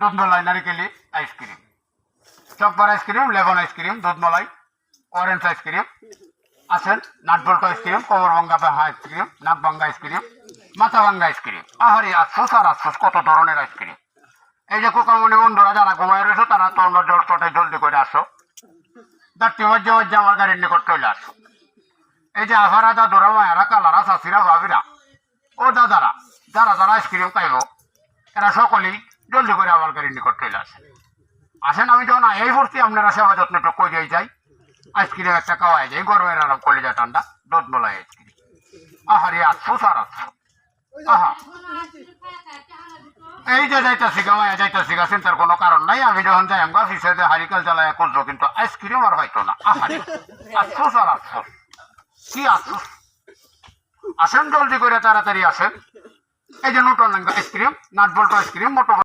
দুধমলাই নারিকেলি ice cream, chocobar ice cream, lemon ice cream, দুধমলাই, orange ice cream আছেন, নাটবল্ট আইসক্রিম, কোমর ভাঙ্গা আইসক্রিম, নাক ভাঙ্গা আইসক্রিম, মাথা ভাঙ্গা আইসক্রিম। আহারে আফসোস আর আফসোস, কত ধরনের আইসক্রিম। এই যে কোকামনি বন্ধুরা যারা ঘুমায় রয়েছে তারা তোমরা জলটা জলদি করে আসো, দাঁড়টি মধ্যে মধ্যে আমার গাড়ির নিকট চলে আসো। এই যে আফারা দাদুরা মায়েরা কালারা চাষিরা ভাবিরা ও দাদারা যারা যারা আইসক্রিম খাইব এরা সকলেই জলদি করে আমার গাড়ির নিকট চলে আসে। আসেন, আমি যখন এই ভর্তি আপনারা সেবা যত্ন একটু করে যাই, আইসক্রিম একটা খাওয়াই যায়, গরমের আরাম করে যায় ঠান্ডা, দুধ মলাই আইসক্রিম। আহারে আফসোস আর আফসোস। আহা, এই যে যাইতেছি গাওয়ায় যাইতেছি গা, চিন্তার কোনো কারণ নাই। আমি যখন যাই আমরা পিছিয়ে হারিকেল জ্বালায় করবো, কিন্তু আইসক্রিম আর হয়তো না। আহারে আফসোস আর আফসোস, কি আফসোস। আসেন জলদি করে, তাড়াতাড়ি আসেন। এই যে নতুন আইসক্রিম, নাটবল্ট আইসক্রিম, মোটো